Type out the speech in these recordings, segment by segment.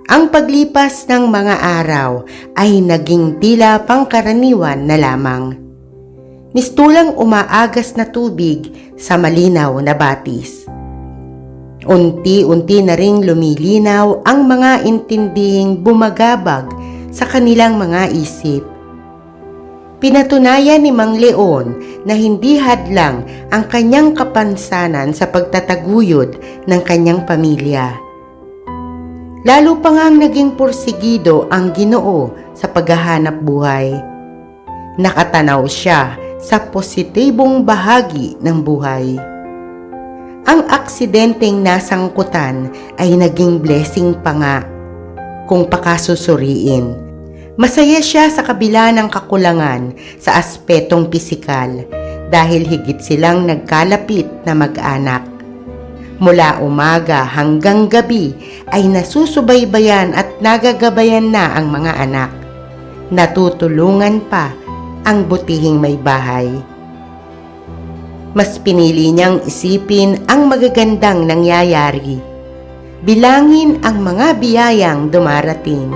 Ang paglipas ng mga araw ay naging tila pangkaraniwan na lamang. Mistulang umaagas na tubig sa malinaw na batis. Unti-unti na ring lumilinaw ang mga intindihing bumagabag sa kanilang mga isip. Pinatunayan ni Mang Leon na hindi hadlang ang kanyang kapansanan sa pagtataguyod ng kanyang pamilya. Lalo pa ngang naging porsigido ang Ginoo sa paghahanap buhay. Nakatanaw siya sa positibong bahagi ng buhay. Ang aksidenteng nasangkutan ay naging blessing pa nga kung pakasusuriin. Masaya siya sa kabila ng kakulangan sa aspetong pisikal dahil higit silang nagkalapit na mag-anak. Mula umaga hanggang gabi ay nasusubaybayan at nagagabayan na ang mga anak. Natutulungan pa ang butihing may bahay. Mas pinili niyang isipin ang magagandang nangyayari. Bilangin ang mga biyayang dumarating.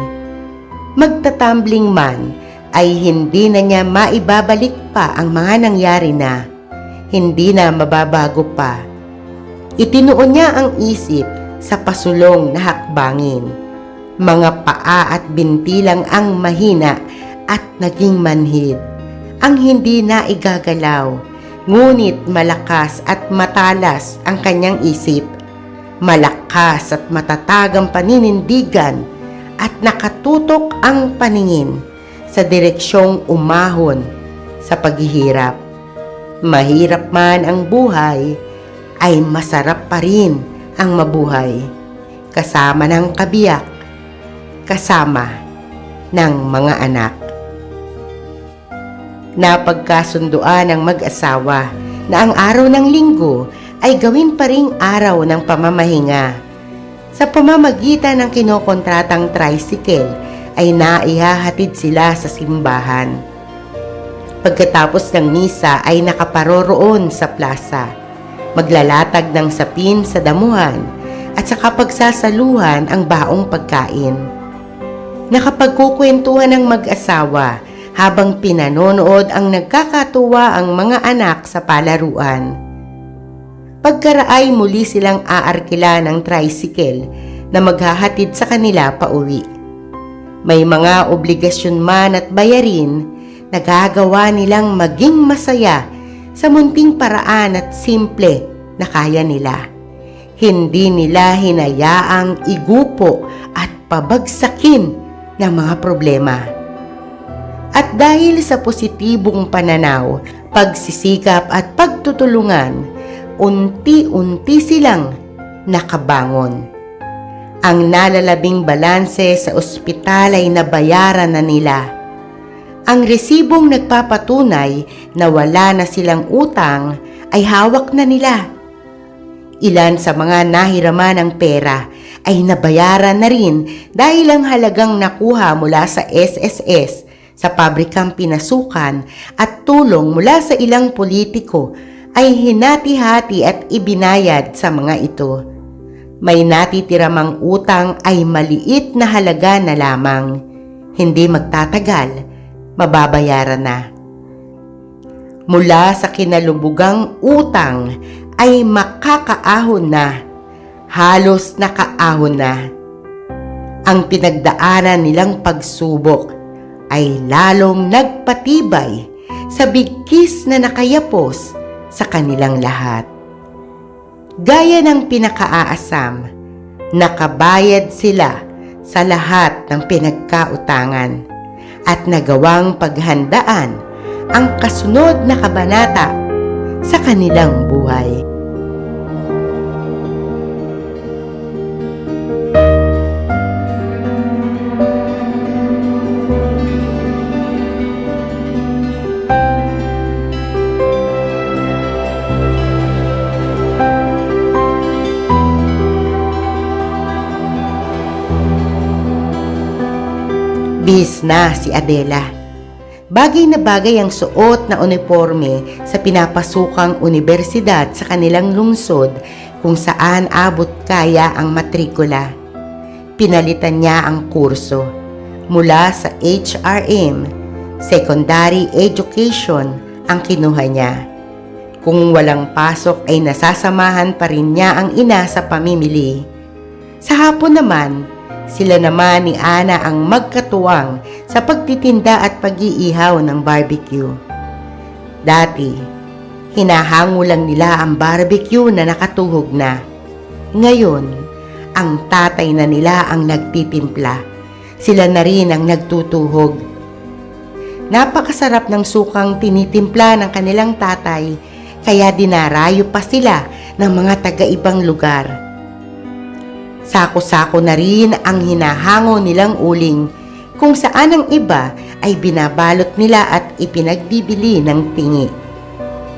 Magtatambling man ay hindi na niya maibabalik pa ang mga nangyari na. Hindi na mababago pa. Itinuon niya ang isip sa pasulong na hakbangin. Mga paa at binti lang ang mahina at naging manhid. Ang hindi na igagalaw, ngunit malakas at matalas ang kanyang isip. Malakas at matatag ang paninindigan at nakatutok ang paningin sa direksyong umahon sa paghihirap. Mahirap man ang buhay, ay masarap pa rin ang mabuhay, kasama ng kabiyak, kasama ng mga anak. Napagkasunduan ng mag-asawa na ang araw ng linggo ay gawin pa ring araw ng pamamahinga. Sa pamamagitan ng kinokontratang tricycle ay naihahatid sila sa simbahan. Pagkatapos ng misa ay nakaparoroon sa plaza. Maglalatag ng sapin sa damuhan at sa kapagsasaluhan ang baong pagkain. Nakapagkukwentuhan ng mag-asawa habang pinanonood ang nagkakatuwa ang mga anak sa palaruan. Pagkaraay muli silang aarkila ng tricycle na maghahatid sa kanila pauwi. May mga obligasyon man at bayarin na gagawa nilang maging masaya sa munting paraan at simple na kaya nila. Hindi nila hinayaang igupo at pabagsakin ng mga problema. At dahil sa positibong pananaw, pagsisikap at pagtutulungan, unti-unti silang nakabangon. Ang nalalabing balanse sa ospital ay nabayaran na nila. Ang resibong nagpapatunay na wala na silang utang ay hawak na nila. Ilan sa mga nahiraman ng pera ay nabayaran na rin dahil ang halagang nakuha mula sa SSS sa pabrikang pinasukan at tulong mula sa ilang politiko ay hinati-hati at ibinayad sa mga ito. May natitiramang utang ay maliit na halaga na lamang. Hindi magtatagal, mababayaran na. Mula sa kinalubugang utang ay makakaahon na, halos nakaahon na. Ang pinagdaanan nilang pagsubok ay lalong nagpatibay sa bigkis na nakayapos sa kanilang lahat. Gaya ng pinakaaasam, nakabayad sila sa lahat ng pinagkautangan at nagawang paghandaan ang kasunod na kabanata sa kanilang buhay. Bihis na si Adela. Bagay na bagay ang suot na uniforme sa pinapasukang universidad sa kanilang lungsod kung saan abot kaya ang matrikula. Pinalitan niya ang kurso. Mula sa HRM, Secondary Education, ang kinuha niya. Kung walang pasok ay nasasamahan pa rin niya ang ina sa pamimili. Sa hapon naman, sila naman ni Ana ang magkatuwang sa pagtitinda at pag-iihaw ng barbecue. Dati, hinahango lang nila ang barbecue na nakatuhog na. Ngayon, ang tatay na nila ang nagtitimpla. Sila na rin ang nagtutuhog. Napakasarap ng sukang tinitimpla ng kanilang tatay, kaya dinarayo pa sila ng mga taga-ibang lugar. Sako-sako na rin ang hinahango nilang uling, kung saan ang iba ay binabalot nila at ipinagbibili ng tingi.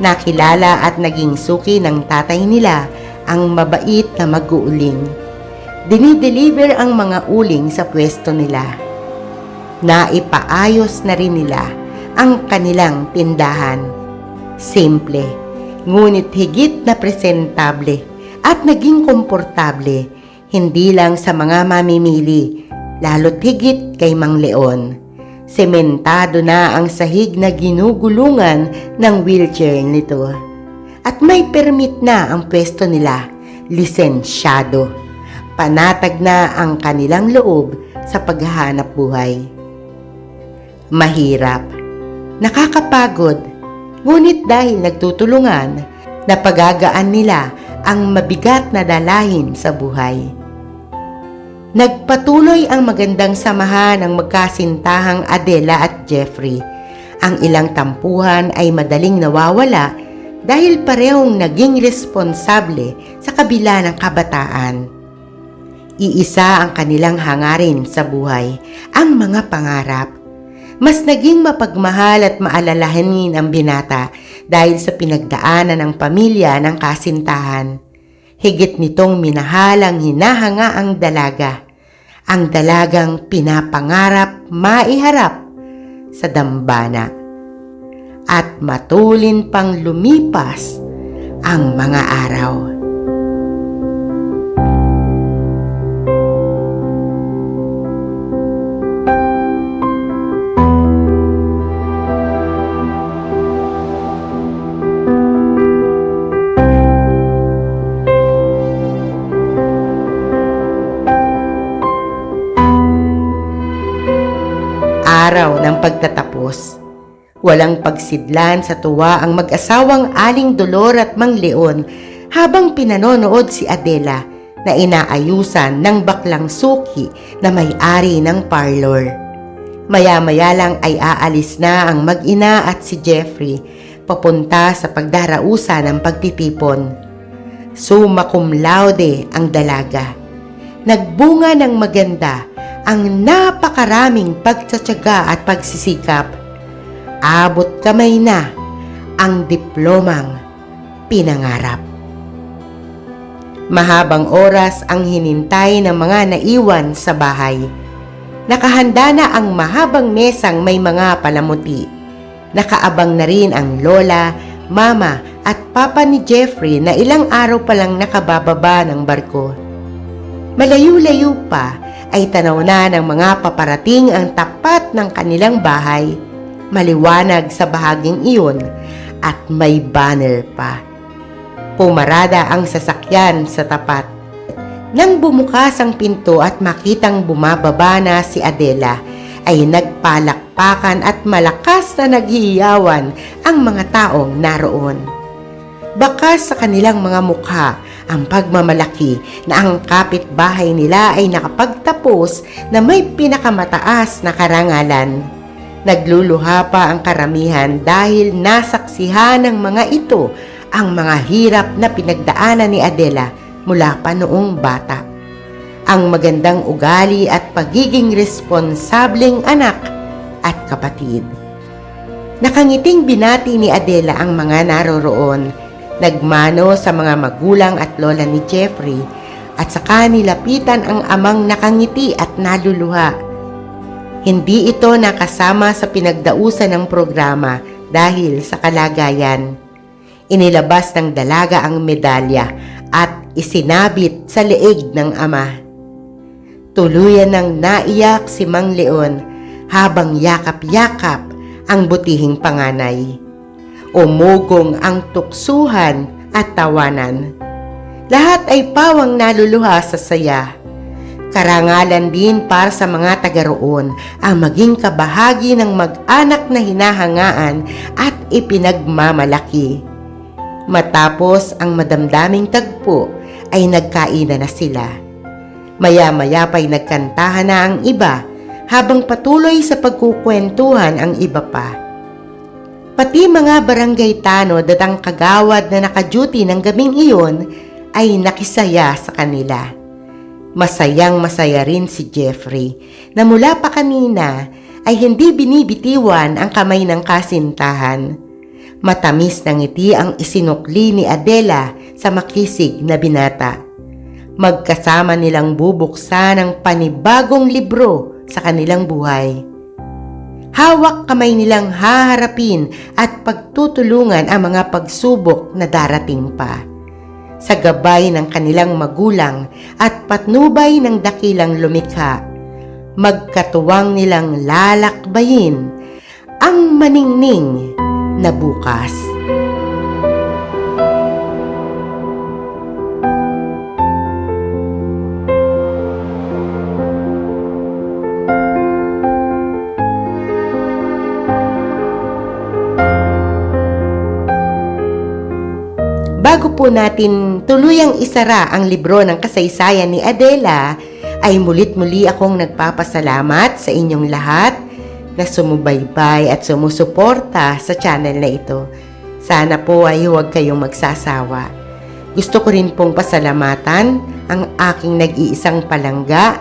Nakilala at naging suki ng tatay nila ang mabait na mag-uuling. Dinideliver ang mga uling sa pwesto nila. Naipaayos na rin nila ang kanilang tindahan. Simple, ngunit higit na presentable at naging komportable, hindi lang sa mga mamimili, lalo't higit kay Mang Leon. Sementado na ang sahig na ginugulungan ng wheelchair nito. At may permit na ang pwesto nila, lisensyado. Panatag na ang kanilang loob sa paghahanap buhay. Mahirap, nakakapagod, ngunit dahil nagtutulungan, napagagaan nila ang mabigat na dalahin sa buhay. Nagpatuloy ang magandang samahan ng magkasintahang Adela at Jeffrey. Ang ilang tampuhan ay madaling nawawala dahil parehong naging responsable sa kabila ng kabataan. Iisa ang kanilang hangarin sa buhay, ang mga pangarap. Mas naging mapagmahal at maalalahanin ang binata dahil sa pinagdaanan ng pamilya ng kasintahan. Higit nitong minahal ang hinahanga ang dalaga. Ang dalagang pinapangarap maiharap sa dambana. At matulin pang lumipas ang mga araw. Araw ng pagtatapos. Walang pagsidlan sa tuwa ang mag-asawang Aling Dolor at Mang Leon habang pinanonood si Adela na inaayusan ng baklang suki na may-ari ng parlor. Maya-maya lang ay aalis na ang mag-ina at si Jeffrey papunta sa pagdarausa ng pagtitipon. Summa cum laude ang dalaga. Nagbunga ng maganda ang napakaraming pagtsatsaga at pagsisikap. Abot kamay na ang diplomang pinangarap. Mahabang oras ang hinintay ng mga naiwan sa bahay. Nakahanda na ang mahabang mesang may mga palamuti. Nakaabang na rin ang lola, mama at papa ni Jeffrey na ilang araw pa lang nakabababa ng barko. Malayo-layo pa ay tanaw na ng mga paparating ang tapat ng kanilang bahay. Maliwanag sa bahaging iyon at may banner pa. Pumarada ang sasakyan sa tapat. Nang bumukas ang pinto at makitang bumababa na si Adela, ay nagpalakpakan at malakas na naghihiyawan ang mga taong naroon. Bakas sa kanilang mga mukha ang pagmamalaki na ang kapitbahay nila ay nakapagtapos na may pinakamataas na karangalan. Nagluluha pa ang karamihan dahil nasaksihan ng mga ito ang mga hirap na pinagdaanan ni Adela mula pa noong bata. Ang magandang ugali at pagiging responsableng anak at kapatid. Nakangiting binati ni Adela ang mga naroroon. Nagmano sa mga magulang at lola ni Jeffrey at saka nilapitan ang amang nakangiti at naluluha. Hindi ito nakasama sa pinagdausan ng programa dahil sa kalagayan. Inilabas ng dalaga ang medalya at isinabit sa leeg ng ama. Tuluyan ng naiyak si Mang Leon habang yakap-yakap ang butihing panganay. Umugong ang tuksuhan at tawanan. Lahat ay pawang naluluha sa saya. Karangalan din para sa mga taga roon ang maging kabahagi ng mag-anak na hinahangaan at ipinagmamalaki. Matapos ang madamdaming tagpo ay nagkainan na sila. Maya-maya pa'y nagkantahan na ang iba habang patuloy sa pagkukwentuhan ang iba pa. Pati mga barangay tanod at ang kagawad na naka-duty ng gabing iyon ay nakisaya sa kanila. Masayang masaya rin si Jeffrey na mula pa kanina ay hindi binibitiwan ang kamay ng kasintahan. Matamis na ngiti ang isinukli ni Adela sa makisig na binata. Magkasama nilang bubuksan ang panibagong libro sa kanilang buhay. Hawak kamay nilang haharapin at pagtutulungan ang mga pagsubok na darating pa. Sa gabay ng kanilang magulang at patnubay ng dakilang lumikha, magkatuwang nilang lalakbayin ang maningning na bukas. Bago po natin tuluyang isara ang libro ng kasaysayan ni Adela, ay mulit-muli akong nagpapasalamat sa inyong lahat na sumubaybay at sumusuporta sa channel na ito. Sana po ay huwag kayong magsasawa. Gusto ko rin pong pasalamatan ang aking nag-iisang palangga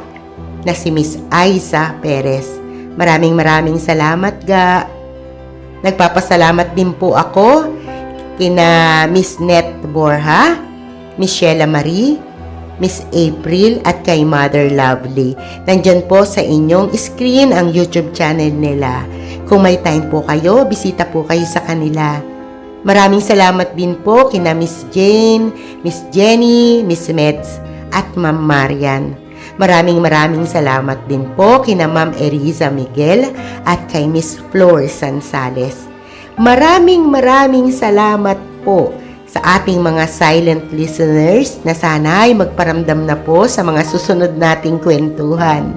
na si Miss Aiza Perez. Maraming salamat ga. Nagpapasalamat din po ako kina Miss Net Borja, Miss Sheila Marie, Miss April at kay Mother Lovely. Nandyan po sa inyong screen ang YouTube channel nila. Kung may time po kayo, bisita po kayo sa kanila. Maraming salamat din po kina Miss Jane, Miss Jenny, Miss Meds at Ma'am Marian. Maraming salamat din po kina Ma'am Eriza Miguel at kay Miss Flor Sansales. Maraming salamat po sa ating mga silent listeners na sana ay magparamdam na po sa mga susunod nating kwentuhan.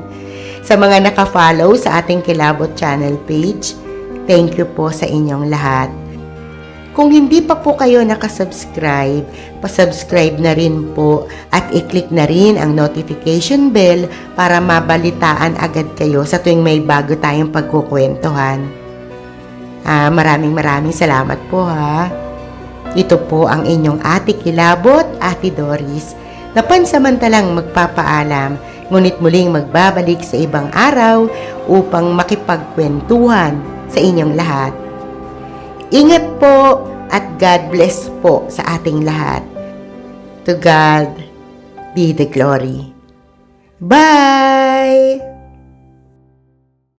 Sa mga nakafollow sa ating Kilabot channel page, thank you po sa inyong lahat. Kung hindi pa po kayo nakasubscribe, pasubscribe na rin po at i-click na rin ang notification bell para mabalitaan agad kayo sa tuwing may bago tayong pagkukwentuhan. Maraming salamat po ha. Ito po ang inyong Ate Kilabot, Ate Doris, na pansamantalang magpapaalam, ngunit muling magbabalik sa ibang araw upang makipagkwentuhan sa inyong lahat. Ingat po at God bless po sa ating lahat. To God be the glory. Bye!